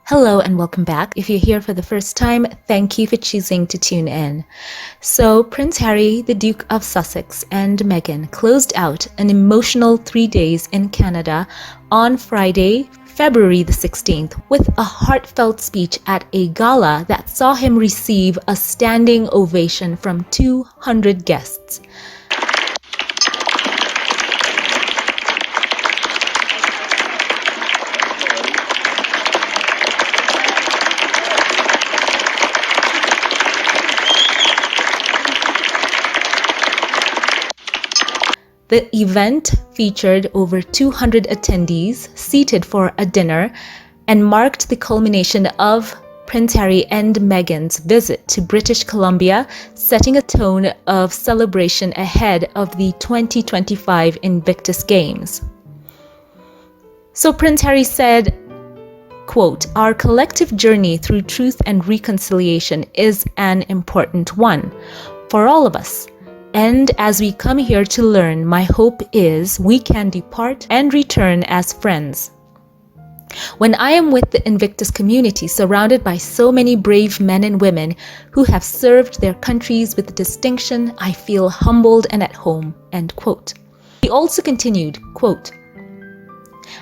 Hello and welcome back. If you're here for the first time, thank you for choosing to tune in. So, Prince Harry, the Duke of Sussex, and Meghan closed out an emotional 3 days in Canada on Friday, February the 16th, with a heartfelt speech at a gala that saw him receive a standing ovation from 200 guests. The event featured over 200 attendees seated for a dinner and marked the culmination of Prince Harry and Meghan's visit to British Columbia, setting a tone of celebration ahead of the 2025 Invictus Games. So Prince Harry said, quote, "Our collective journey through truth and reconciliation is an important one for all of us. And as we come here to learn, my hope is we can depart and return as friends. When I am with the Invictus community, surrounded by so many brave men and women who have served their countries with distinction, I feel humbled and at home," end quote. He also continued, quote,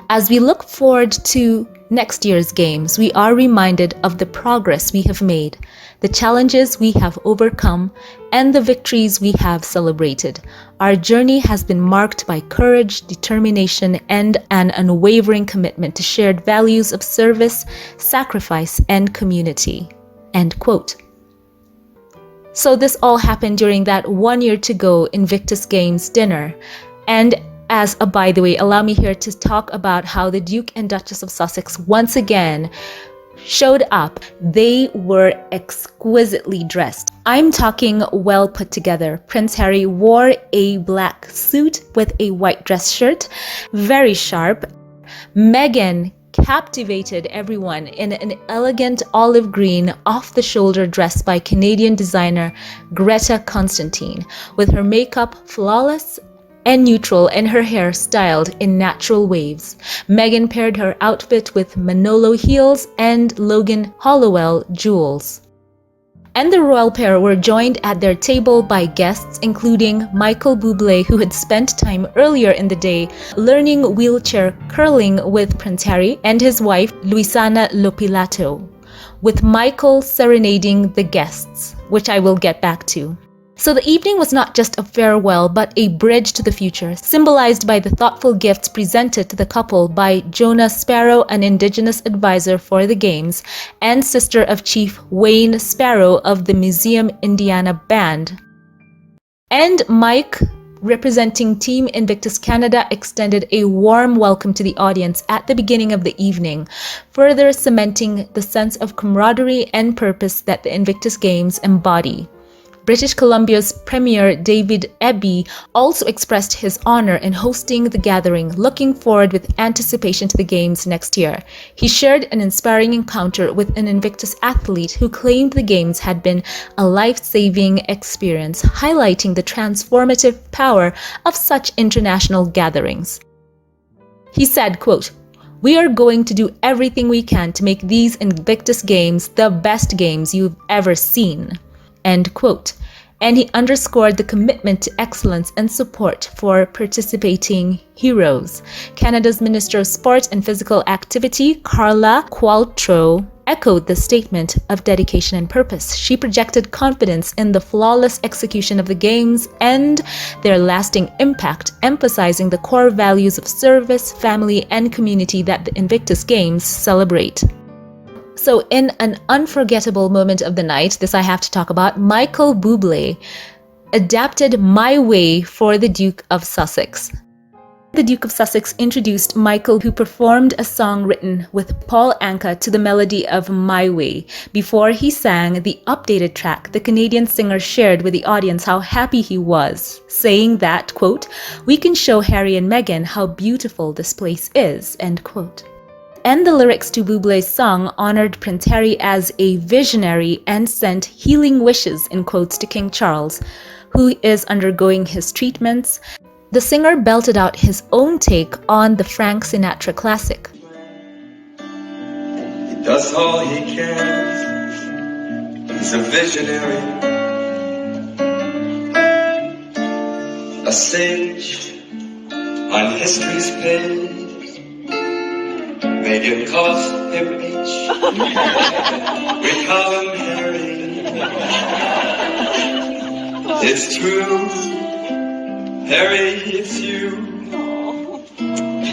"As we look forward to next year's games, we are reminded of the progress we have made, the challenges we have overcome, and the victories we have celebrated. Our journey has been marked by courage, determination, and an unwavering commitment to shared values of service, sacrifice, and community," end quote. So this all happened during that 1 year to go Invictus Games dinner. And as a by the way, allow me here to talk about how the Duke and Duchess of Sussex once again showed up. They were exquisitely dressed. I'm talking well put together. Prince Harry wore a black suit with a white dress shirt, very sharp. Meghan captivated everyone in an elegant olive green off-the-shoulder dress by Canadian designer Greta Constantine, with her makeup flawless and neutral and her hair styled in natural waves. Meghan paired her outfit with Manolo heels and Logan Hollowell jewels. And the royal pair were joined at their table by guests including Michael Bublé, who had spent time earlier in the day learning wheelchair curling with Prince Harry, and his wife Luisana Lopilato, with Michael serenading the guests, which I will get back to. So the evening was not just a farewell, but a bridge to the future, symbolized by the thoughtful gifts presented to the couple by Jonah Sparrow, an Indigenous advisor for the Games, and sister of Chief Wayne Sparrow of the Museum Indiana Band. And Mike, representing Team Invictus Canada, extended a warm welcome to the audience at the beginning of the evening, further cementing the sense of camaraderie and purpose that the Invictus Games embody. British Columbia's Premier David Eby also expressed his honor in hosting the gathering, looking forward with anticipation to the Games next year. He shared an inspiring encounter with an Invictus athlete who claimed the Games had been a life-saving experience, highlighting the transformative power of such international gatherings. He said, quote, "We are going to do everything we can to make these Invictus Games the best games you've ever seen," end quote. And he underscored the commitment to excellence and support for participating heroes. Canada's Minister of Sport and Physical Activity, Carla Qualtrough, echoed the statement of dedication and purpose. She projected confidence in the flawless execution of the Games and their lasting impact, emphasizing the core values of service, family, and community that the Invictus Games celebrate. So in an unforgettable moment of the night, this I have to talk about, Michael Bublé adapted My Way for the Duke of Sussex. The Duke of Sussex introduced Michael, who performed a song written with Paul Anka to the melody of My Way. Before he sang the updated track, the Canadian singer shared with the audience how happy he was, saying that, quote, "We can show Harry and Meghan how beautiful this place is," end quote. And the lyrics to Bublé's song honored Prince Harry as a visionary and sent healing wishes in quotes to King Charles, who is undergoing his treatments. The singer belted out his own take on the Frank Sinatra classic. does all he can. He's a visionary, a sage on history's page. Meghan calls him H. We call him Harry. It's true, Harry, it's you.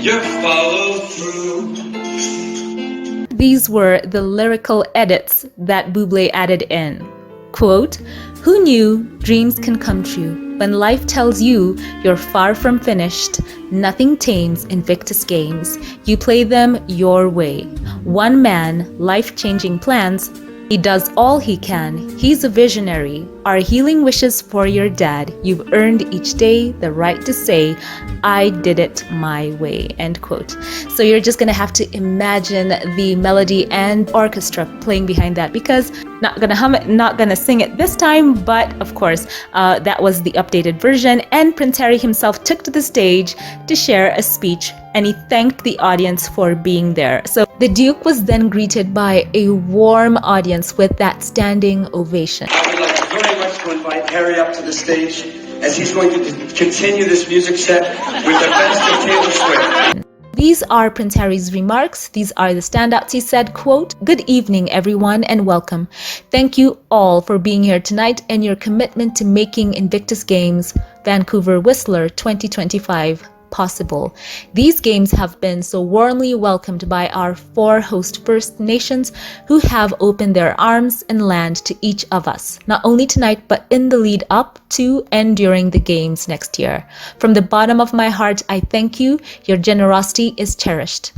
You're followed through. These were the lyrical edits that Bublé added in. Quote, "Who knew dreams can come true? When life tells you you're far from finished, nothing tames Invictus Games. You play them your way. One man, life-changing plans. He does all he can. He's a visionary. Our healing wishes for your dad. You've earned each day the right to say, I did it my way." End quote. So you're just gonna have to imagine the melody and orchestra playing behind that, because not gonna hum it, not gonna sing it this time, but of course that was the updated version. And Prince Harry himself took to the stage to share a speech, and he thanked the audience for being there. So the Duke was then greeted by a warm audience with that standing ovation. I would like very much to invite Harry up to the stage, as he's going to continue this music set with the best of Taylor Swift. These are Prince Harry's remarks. These are the standouts. He said, quote, "Good evening, everyone, and welcome. Thank you all for being here tonight and your commitment to making Invictus Games Vancouver Whistler 2025 possible. These games have been so warmly welcomed by our 4 host First Nations who have opened their arms and land to each of us, not only tonight, but in the lead up to and during the games next year. From the bottom of my heart, I thank you. Your generosity is cherished.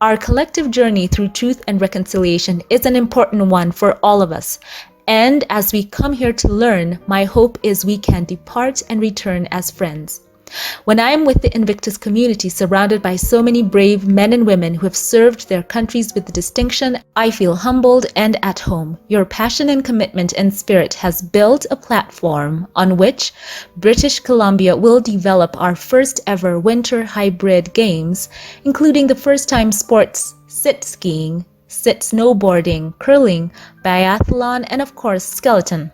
Our collective journey through truth and reconciliation is an important one for all of us. And as we come here to learn, my hope is we can depart and return as friends. When I am with the Invictus community, surrounded by so many brave men and women who have served their countries with distinction, I feel humbled and at home. Your passion and commitment and spirit has built a platform on which British Columbia will develop our first ever winter hybrid games, including the first time sports, sit skiing, sit snowboarding, curling, biathlon, and of course, skeleton.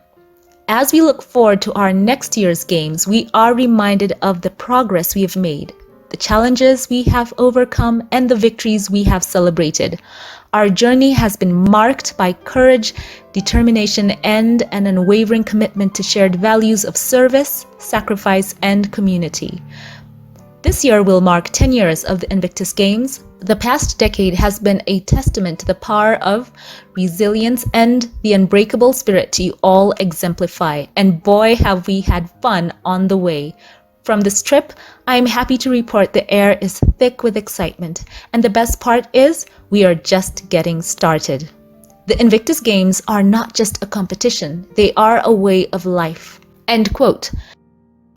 As we look forward to our next year's games, we are reminded of the progress we have made, the challenges we have overcome, and the victories we have celebrated. Our journey has been marked by courage, determination, and an unwavering commitment to shared values of service, sacrifice, and community. This year will mark 10 years of the Invictus Games. The past decade has been a testament to the power of resilience and the unbreakable spirit you all exemplify. And boy, have we had fun on the way. From this trip, I am happy to report the air is thick with excitement. And the best part is, we are just getting started. The Invictus Games are not just a competition, they are a way of life. End quote.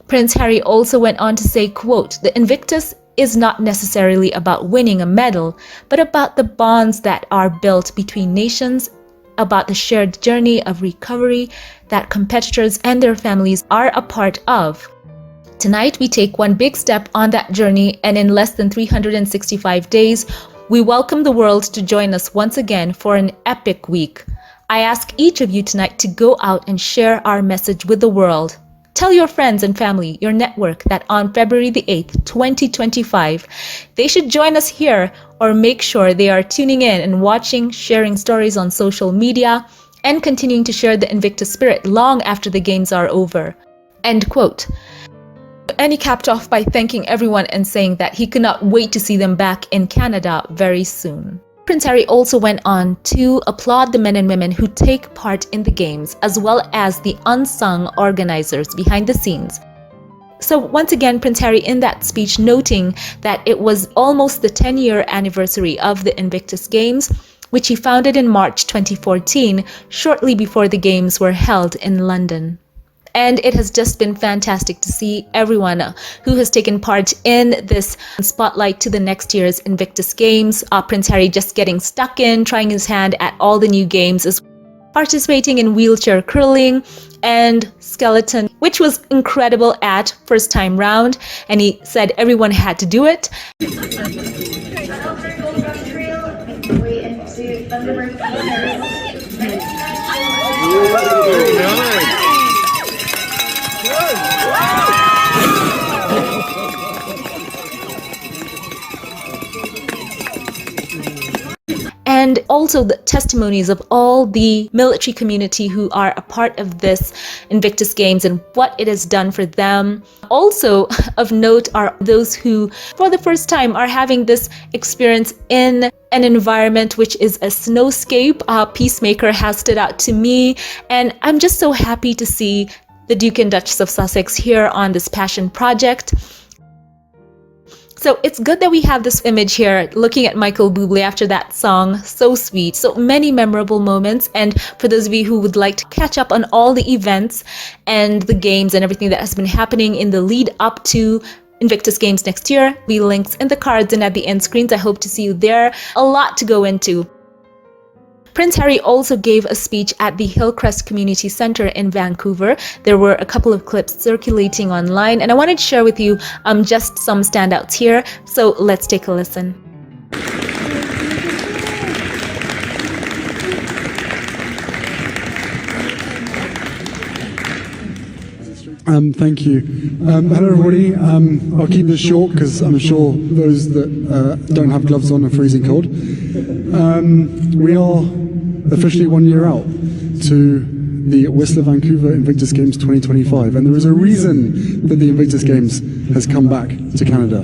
Prince Harry also went on to say, quote, "The Invictus is not necessarily about winning a medal, but about the bonds that are built between nations, about the shared journey of recovery that competitors and their families are a part of. Tonight, we take one big step on that journey, and in less than 365 days, we welcome the world to join us once again for an epic week. I ask each of you tonight to go out and share our message with the world. Tell your friends and family, your network, that on February the 8th, 2025, they should join us here, or make sure they are tuning in and watching, sharing stories on social media, and continuing to share the Invictus spirit long after the games are over." End quote. And he capped off by thanking everyone and saying that he could not wait to see them back in Canada very soon. Prince Harry also went on to applaud the men and women who take part in the games, as well as the unsung organizers behind the scenes. So once again, Prince Harry in that speech noting that it was almost the 10-year anniversary of the Invictus Games, which he founded in March 2014, shortly before the games were held in London. And it has just been fantastic to see everyone who has taken part in this spotlight to the next year's Invictus Games. Prince Harry just getting stuck in, trying his hand at all the new games, as participating in wheelchair curling and skeleton, which was incredible at first time round. And he said everyone had to do it. Wait into And also the testimonies of all the military community who are a part of this Invictus Games and what it has done for them. Also of note are those who, for the first time, are having this experience in an environment which is a snowscape. Peacemaker has stood out to me, and I'm just so happy to see the Duke and Duchess of Sussex here on this passion project. So it's good that we have this image here looking at Michael Bublé after that song. So sweet. So many memorable moments. And for those of you who would like to catch up on all the events and the games and everything that has been happening in the lead up to Invictus Games next year, we links in the cards and at the end screens. I hope to see you there. A lot to go into. Prince Harry also gave a speech at the Hillcrest Community Centre in Vancouver. There were a couple of clips circulating online, and I wanted to share with you just some standouts here. So let's take a listen. Thank you. Hello everybody. I'll keep this short because I'm sure those that don't have gloves on are freezing cold. We are officially 1 year out to the Whistler Vancouver Invictus Games 2025, and there is a reason that the Invictus Games has come back to Canada,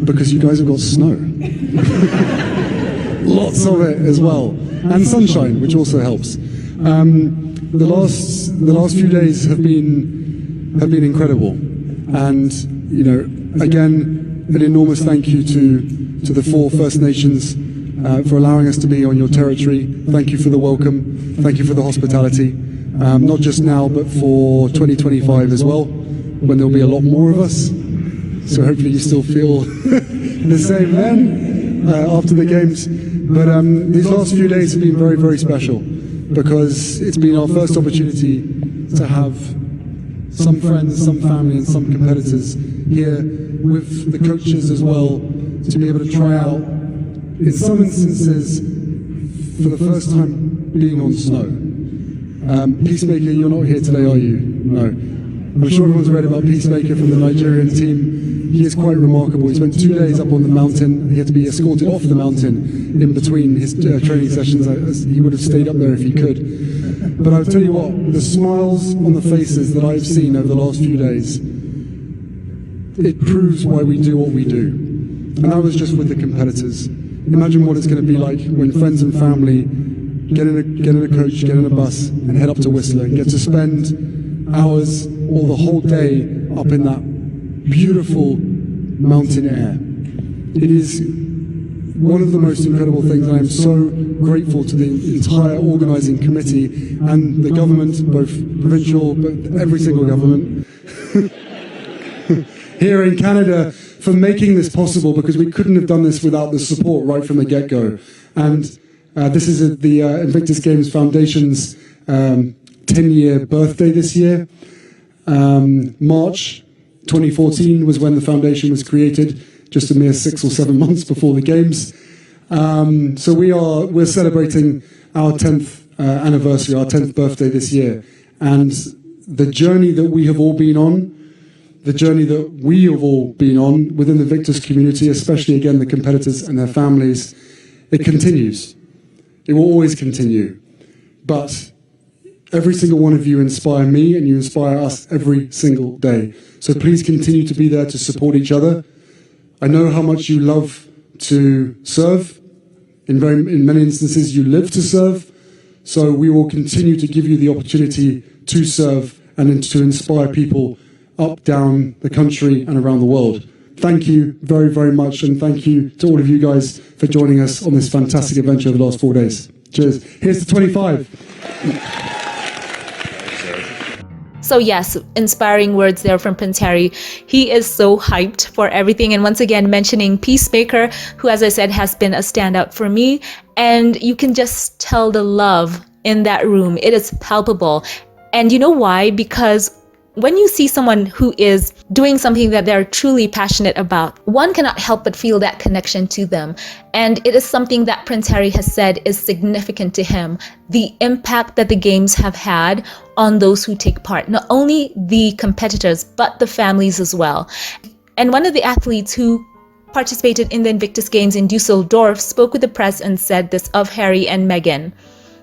because you guys have got snow. Lots of it as well, and sunshine, which also helps. The last few days have been incredible, and you know, again, an enormous thank you to the 4 First Nations for allowing us to be on your territory. Thank you for the welcome. Thank you for the hospitality, not just now but for 2025 as well, when there'll be a lot more of us. So hopefully you still feel the same then after the games. But these last few days have been very, very special, because it's been our first opportunity to have some friends, some family and some competitors here with the coaches as well, to be able to try out, in some instances, for the first time being on snow. Peacemaker, you're not here today, are you? No. I'm sure everyone's read about Peacemaker from the Nigerian team. He is quite remarkable. He spent 2 days up on the mountain. He had to be escorted off the mountain in between his training sessions. He would have stayed up there if he could. But I'll tell you what, the smiles on the faces that I've seen over the last few days, it proves why we do what we do. And that was just with the competitors. Imagine what it's going to be like when friends and family get in a coach, get in a bus and head up to Whistler and get to spend hours or the whole day up in that beautiful mountain air. It is one of the most incredible things. I am so grateful to the entire organising committee and the government, both provincial, but every single government here in Canada, for making this possible, because we couldn't have done this without the support right from the get-go. And this is the Invictus Games Foundation's 10-year birthday this year. March 2014 was when the foundation was created, just a mere 6 or 7 months before the games. So we're celebrating our 10th anniversary, our 10th birthday this year. And the journey that we have all been on, the journey that we have all been on within the Invictus community, especially again the competitors and their families, it continues. It will always continue. But every single one of you inspire me, and you inspire us every single day. So please continue to be there to support each other. I know how much you love to serve. In many instances, you live to serve. So we will continue to give you the opportunity to serve and to inspire people up, down the country and around the world. Thank you very, very much, and thank you to all of you guys for joining us on this fantastic adventure over the last 4 days. Cheers. Here's the 25. So yes, inspiring words there from Prince Harry. He is so hyped for everything. And once again, mentioning Peacemaker, who, as I said, has been a standout for me. And you can just tell the love in that room. It is palpable. And you know why? Because when you see someone who is doing something that they're truly passionate about, one cannot help but feel that connection to them. And it is something that Prince Harry has said is significant to him, the impact that the games have had on those who take part, not only the competitors, but the families as well. And one of the athletes who participated in the Invictus Games in Dusseldorf spoke with the press and said this of Harry and Meghan,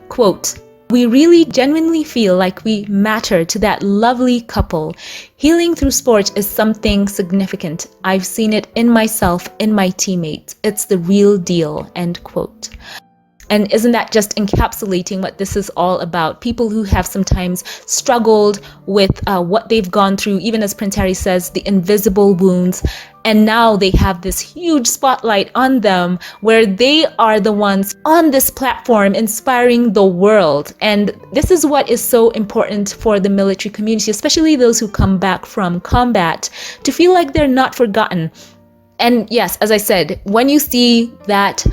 quote, "We really genuinely feel like we matter to that lovely couple. Healing through sport is something significant. I've seen it in myself, in my teammates. It's the real deal," end quote. And isn't that just encapsulating what this is all about? People who have sometimes struggled with what they've gone through, even as Prince Harry says, the invisible wounds. And now they have this huge spotlight on them where they are the ones on this platform inspiring the world. And this is what is so important for the military community, especially those who come back from combat, to feel like they're not forgotten. And yes, as I said, when you see that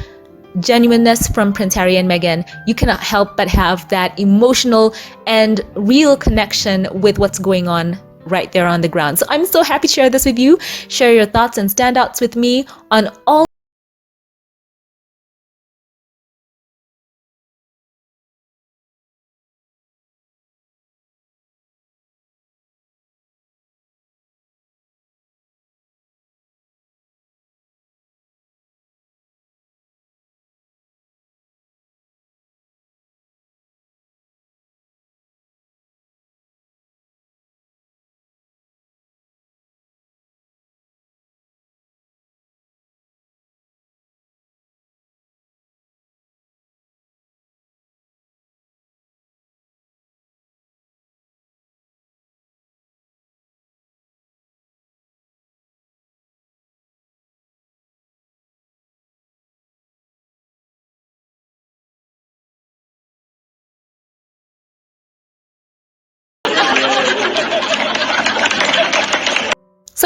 genuineness from Prince Harry and Meghan, you cannot help but have that emotional and real connection with what's going on right there on the ground. So I'm so happy to share this with you. Share your thoughts and standouts with me on all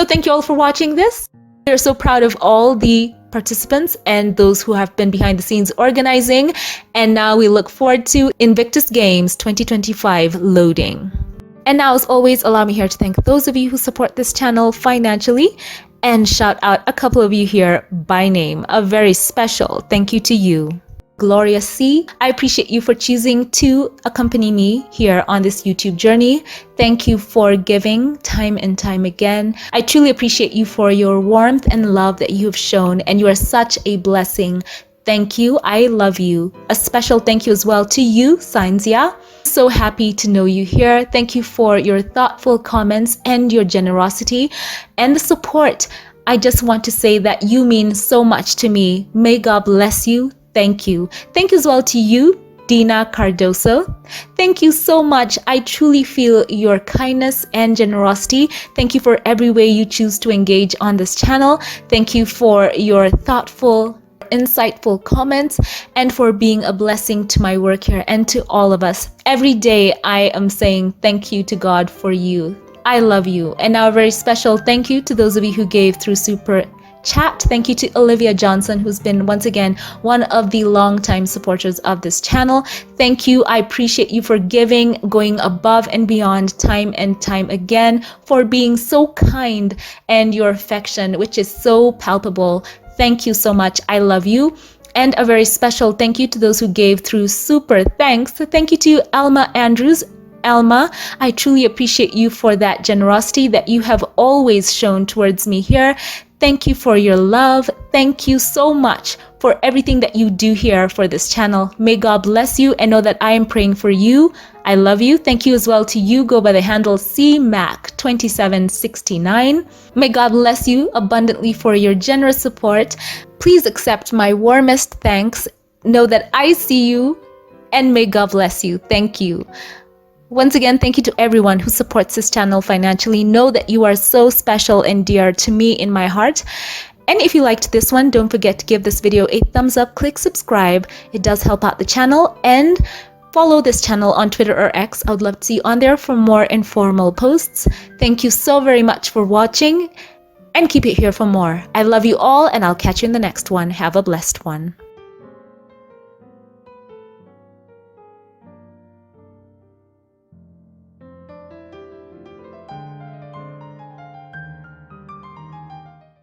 So thank you all for watching this. We're so proud of all the participants and those who have been behind the scenes organizing. And now we look forward to Invictus Games 2025 loading. And now, as always, allow me here to thank those of you who support this channel financially and shout out a couple of you here by name. A very special thank you to you. Gloria C. I appreciate you for choosing to accompany me here on this YouTube journey. Thank you for giving time and time again. I truly appreciate you for your warmth and love that you have shown, and you are such a blessing. Thank you. I love you. A special thank you as well to you, Sainzia. So happy to know you here. Thank you for your thoughtful comments and your generosity and the support. I just want to say that you mean so much to me. May God bless you. Thank you. Thank you as well to you, Dina Cardoso. Thank you so much. I truly feel your kindness and generosity. Thank you for every way you choose to engage on this channel. Thank you for your thoughtful, insightful comments and for being a blessing to my work here and to all of us. Every day I am saying thank you to God for you. I love you. And now a very special thank you to those of you who gave through Super Chat. Thank you to Olivia Johnson, who's been once again one of the longtime supporters of this channel. Thank you. I appreciate you for giving, going above and beyond time and time again, for being so kind and your affection, which is so palpable. Thank you so much. I love you. And a very special thank you to those who gave through Super Thanks. Thank you to Alma Andrews. Alma, I truly appreciate you for that generosity that you have always shown towards me here. Thank you for your love. Thank you so much for everything that you do here for this channel. May God bless you, and know that I am praying for you. I love you. Thank you as well to you. Go by the handle CMAC2769. May God bless you abundantly for your generous support. Please accept my warmest thanks. Know that I see you, and may God bless you. Thank you. Once again, thank you to everyone who supports this channel financially. Know that you are so special and dear to me in my heart. And if you liked this one, don't forget to give this video a thumbs up, click subscribe. It does help out the channel. And follow this channel on Twitter or X. I would love to see you on there for more informal posts. Thank you so very much for watching, and keep it here for more. I love you all, and I'll catch you in the next one. Have a blessed one.